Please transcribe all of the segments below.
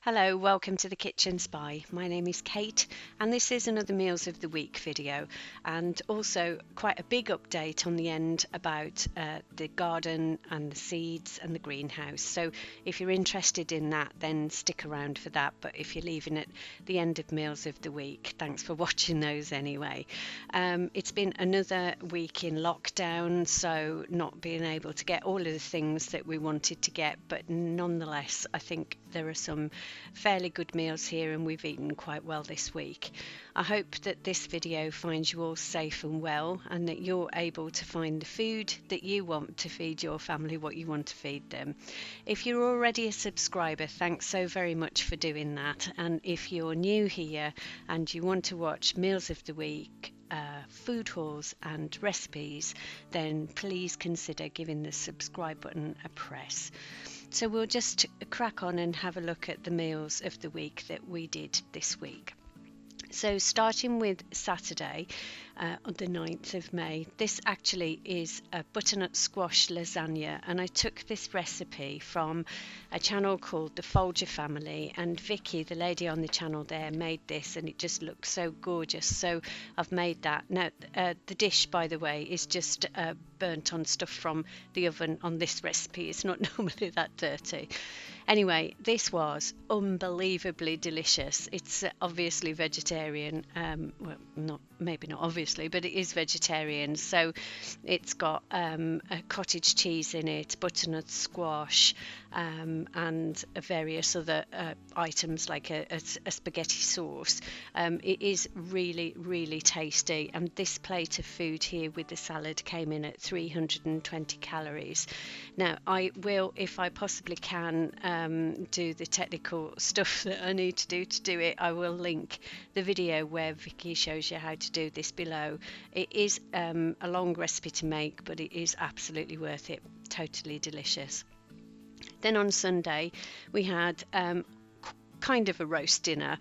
Hello, welcome to the Kitchen Spy. My name is Kate and this is another Meals of the Week video, and also quite a big update on the end about the garden and the seeds and the greenhouse. So if you're interested in that, then stick around for that, but if you're leaving at the end of Meals of the Week, thanks for watching those anyway. It's been another week in lockdown, so not being able to get all of the things that we wanted to get, but nonetheless I think there are some fairly good meals here and we've eaten quite well this week. I hope that this video finds you all safe and well, and that you're able to find the food that you want to feed your family what you want to feed them. If you're already a subscriber, thanks so very much for doing that, and if you're new here and you want to watch Meals of the Week, food hauls and recipes, then please consider giving the subscribe button a press. So we'll just crack on and have a look at the meals of the week that we did this week. So starting with Saturday, on the 9th of May, this actually is a butternut squash lasagna, and I took this recipe from a channel called the Folger Family, and Vicky, the lady on the channel there, made this and it just looks so gorgeous, so I've made that. Now the dish, by the way, is just burnt on stuff from the oven on this recipe. It's not normally that dirty. Anyway, this was unbelievably delicious. It's obviously vegetarian, well, maybe not obviously, but it is vegetarian. So it's got a cottage cheese in it, butternut squash, and various other items like a spaghetti sauce. It is really, really tasty, and this plate of food here with the salad came in at 320 calories. Now I will, if I possibly can, do the technical stuff that I need to do it. I will link the video where Vicky shows you how to do this below. It is a long recipe to make, but it is absolutely worth it. Totally delicious. Then on Sunday we had kind of a roast dinner.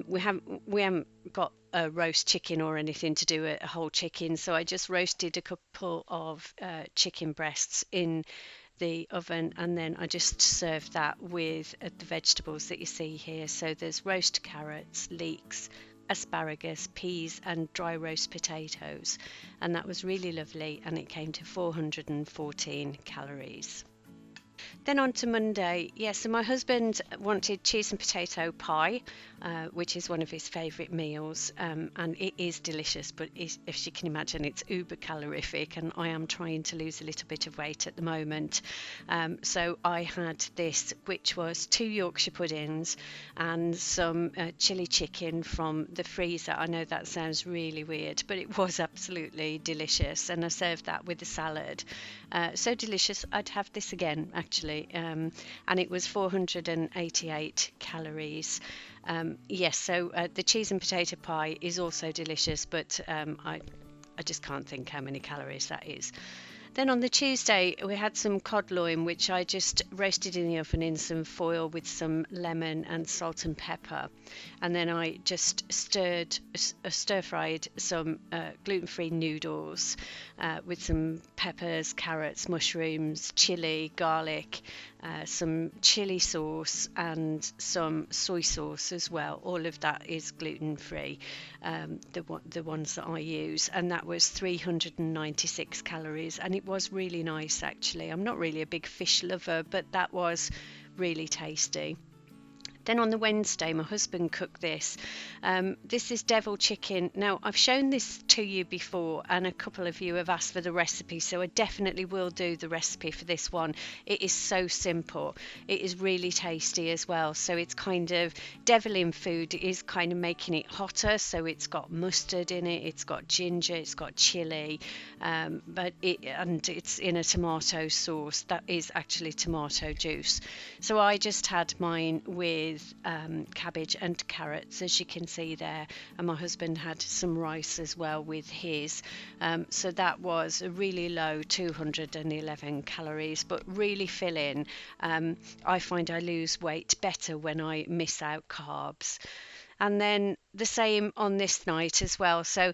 We haven't got a roast chicken or anything to do a whole chicken, so I just roasted a couple of chicken breasts in the oven, and then I just served that with the vegetables that you see here. So there's roast carrots, leeks, asparagus, peas and dry roast potatoes, and that was really lovely, and it came to 414 calories. Then on to Monday, so my husband wanted cheese and potato pie, which is one of his favourite meals, and it is delicious, but if you can imagine, it's uber calorific, and I am trying to lose a little bit of weight at the moment. So I had this, which was 2 Yorkshire puddings and some chili chicken from the freezer. I know that sounds really weird, but it was absolutely delicious, and I served that with a salad. So delicious, I'd have this again actually, and it was 488 calories. So the cheese and potato pie is also delicious, but I just can't think how many calories that is. Then on the Tuesday we had some cod loin, which I just roasted in the oven in some foil with some lemon and salt and pepper, and then I just stir-fried some gluten-free noodles with some peppers, carrots, mushrooms, chili, garlic, some chili sauce and some soy sauce as well. All of that is gluten-free, the ones that I use, and that was 396 calories, and it was really nice actually. I'm not really a big fish lover, but that was really tasty. Then on the Wednesday, my husband cooked this. This is devil chicken. Now, I've shown this to you before, and a couple of you have asked for the recipe, so I definitely will do the recipe for this one. It is so simple. It is really tasty as well. So it's kind of devil in food. It is kind of making it hotter. So it's got mustard in it, it's got ginger, it's got chili, and it's in a tomato sauce. That is actually tomato juice. So I just had mine with cabbage and carrots, as you can see there, and my husband had some rice as well with his, so that was a really low 211 calories, but really filling. I find I lose weight better when I miss out carbs. And then the same on this night as well, so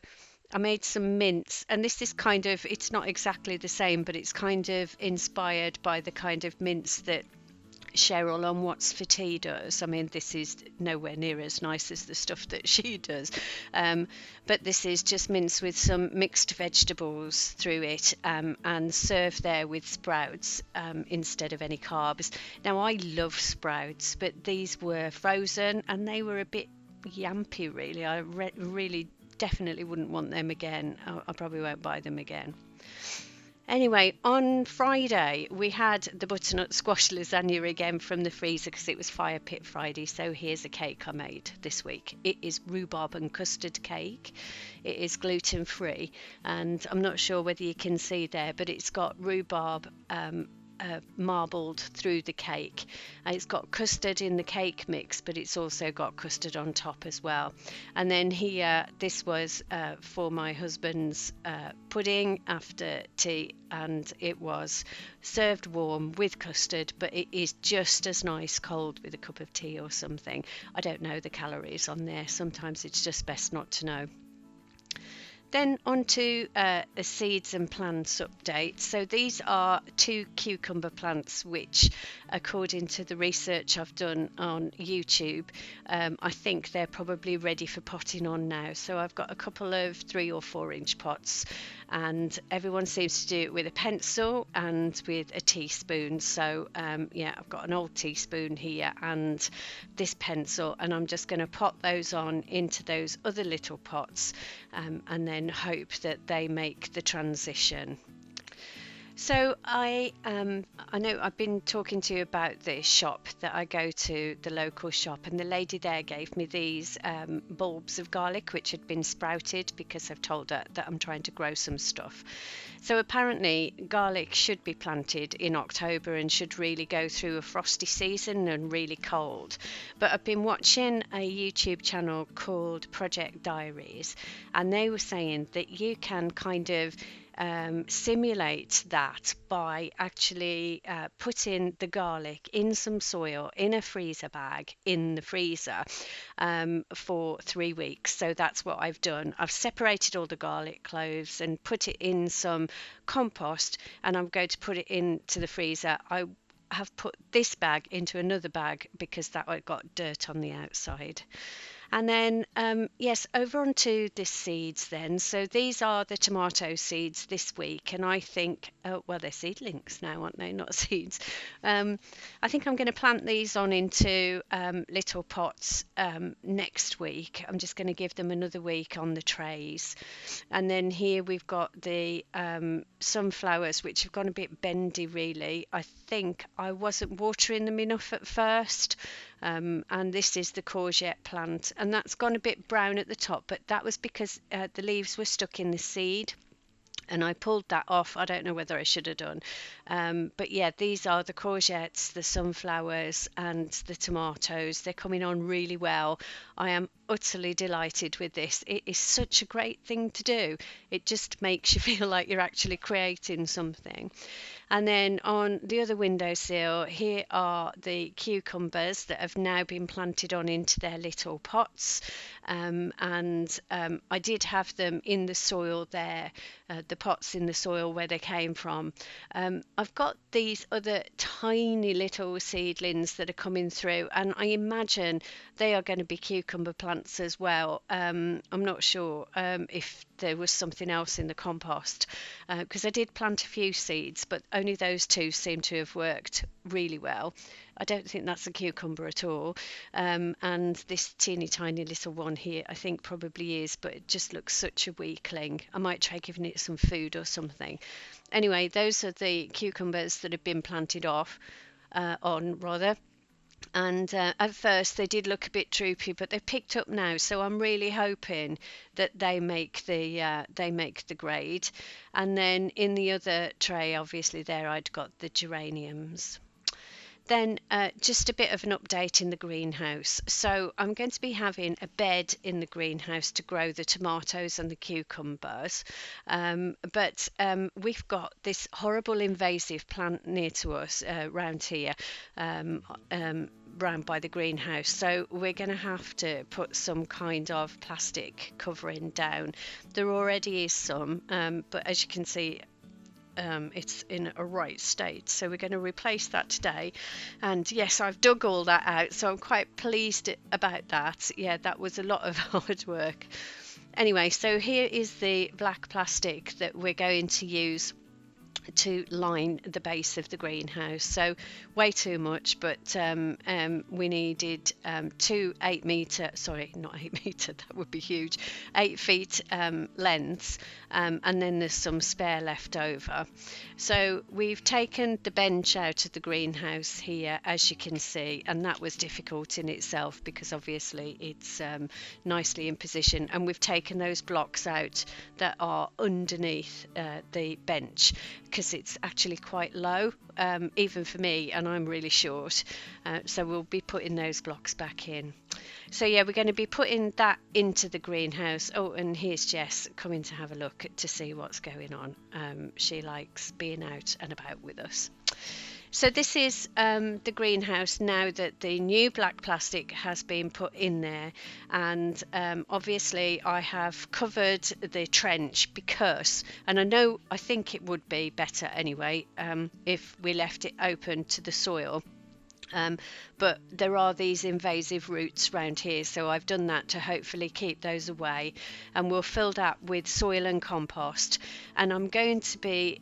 I made some mince, and this is kind of, it's not exactly the same, but it's kind of inspired by the kind of mince that Cheryl on What's for Tea does. I mean, this is nowhere near as nice as the stuff that she does, but this is just minced with some mixed vegetables through it, and served there with sprouts instead of any carbs. Now, I love sprouts, but these were frozen and they were a bit yampy, really. I really definitely wouldn't want them again. I probably won't buy them again. Anyway, on Friday we had the butternut squash lasagna again from the freezer because it was Fire Pit Friday. So here's a cake I made this week. It is rhubarb and custard cake. It is gluten free, and I'm not sure whether you can see there, but it's got rhubarb marbled through the cake. It's got custard in the cake mix, but it's also got custard on top as well. And then here, this was for my husband's pudding after tea, and it was served warm with custard, but it is just as nice cold with a cup of tea or something. I don't know the calories on there. Sometimes it's just best not to know. Then on to a seeds and plants update. So these are 2 cucumber plants which, according to the research I've done on YouTube, I think they're probably ready for potting on now. So I've got a couple of 3 or 4 inch pots, and everyone seems to do it with a pencil and with a teaspoon. So yeah, I've got an old teaspoon here and this pencil, and I'm just going to pot those on into those other little pots, and then hope that they make the transition. So I know I've been talking to you about this shop that I go to, the local shop, and the lady there gave me these bulbs of garlic which had been sprouted because I've told her that I'm trying to grow some stuff. So apparently garlic should be planted in October and should really go through a frosty season and really cold. But I've been watching a YouTube channel called Project Diaries, and they were saying that you can kind of simulate that by actually putting the garlic in some soil in a freezer bag in the freezer for 3 weeks. So that's what I've done. I've separated all the garlic cloves and put it in some compost, and I'm going to put it into the freezer. I have put this bag into another bag because that one got dirt on the outside. And then, yes, over onto the seeds then. So these are the tomato seeds this week. And I think, well, they're seedlings now, aren't they? Not seeds. I think I'm going to plant these on into little pots next week. I'm just going to give them another week on the trays. And then here we've got the sunflowers, which have gone a bit bendy, really. I think I wasn't watering them enough at first. And this is the courgette plant, and that's gone a bit brown at the top, but that was because the leaves were stuck in the seed, and I pulled that off. I don't know whether I should have done, but yeah, these are the courgettes, the sunflowers and the tomatoes. They're coming on really well. I am utterly delighted with this. It is such a great thing to do. It just makes you feel like you're actually creating something. And then on the other windowsill, here are the cucumbers that have now been planted on into their little pots. I did have them in the soil there, the pots in the soil where they came from. I've got these other tiny little seedlings that are coming through, and I imagine they are going to be cucumber plants as well. I'm not sure if there was something else in the compost, because I did plant a few seeds, but only those 2 seem to have worked really well. I don't think that's a cucumber at all. And this teeny tiny little one here, I think probably is, but it just looks such a weakling. I might try giving it some food or something. Anyway, those are the cucumbers that have been planted on rather. And at first they did look a bit droopy, but they've picked up now. So I'm really hoping that they make the grade. And then in the other tray, obviously there I'd got the geraniums. Then just a bit of an update in the greenhouse. So I'm going to be having a bed in the greenhouse to grow the tomatoes and the cucumbers. But we've got this horrible invasive plant near to us round here, round by the greenhouse. So we're going to have to put some kind of plastic covering down. There already is some, but as you can see, it's in a right state. So we're going to replace that today. And yes, I've dug all that out, so I'm quite pleased about that. Yeah, that was a lot of hard work. Anyway, so here is the black plastic that we're going to use to line the base of the greenhouse. So way too much, but we needed two 8 meter, sorry, not 8 meter, that would be huge, 8 feet lengths, and then there's some spare left over. So we've taken the bench out of the greenhouse here, as you can see, and that was difficult in itself because obviously it's nicely in position, and we've taken those blocks out that are underneath the bench, because it's actually quite low, even for me, and I'm really short, so we'll be putting those blocks back in. So yeah, we're going to be putting that into the greenhouse. Oh, and here's Jess coming to have a look to see what's going on. She likes being out and about with us. So this is the greenhouse now that the new black plastic has been put in there, and obviously I have covered the trench because, and I think it would be better anyway if we left it open to the soil. But there are these invasive roots around here, so I've done that to hopefully keep those away, and we'll fill that with soil and compost. And I'm going to be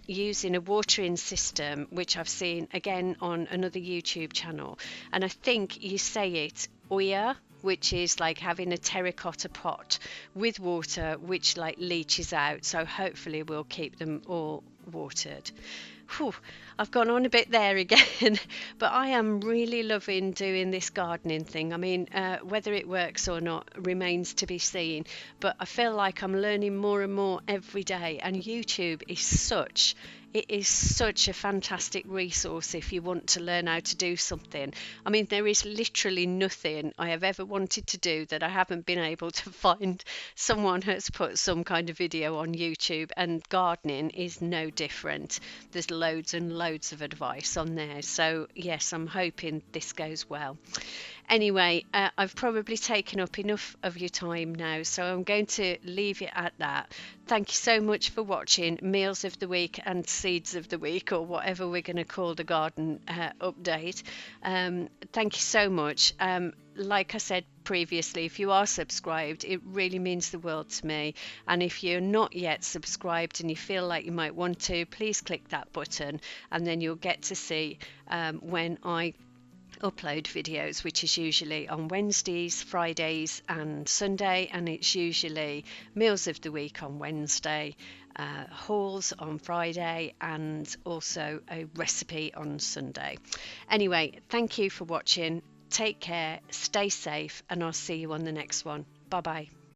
using a watering system, which I've seen again on another YouTube channel, and I think you say it Oya, which is like having a terracotta pot with water which like leaches out, so hopefully we'll keep them all watered. Whew, I've gone on a bit there again, but I am really loving doing this gardening thing. I mean, whether it works or not remains to be seen, but I feel like I'm learning more and more every day, and YouTube is such a fantastic resource if you want to learn how to do something. I mean, there is literally nothing I have ever wanted to do that I haven't been able to find someone has put some kind of video on YouTube, and gardening is no different. There's loads and loads of advice on there. So yes, I'm hoping this goes well. Anyway, I've probably taken up enough of your time now, so I'm going to leave it at that. Thank you so much for watching Meals of the Week and Seeds of the Week, or whatever we're going to call the garden update. Thank you so much. Like I said previously, if you are subscribed, it really means the world to me. And if you're not yet subscribed and you feel like you might want to, please click that button, and then you'll get to see when I upload videos, which is usually on Wednesdays, Fridays and Sunday, and it's usually Meals of the Week on Wednesday, hauls on Friday, and also a recipe on Sunday. Anyway, thank you for watching. Take care, stay safe, and I'll see you on the next one. Bye bye.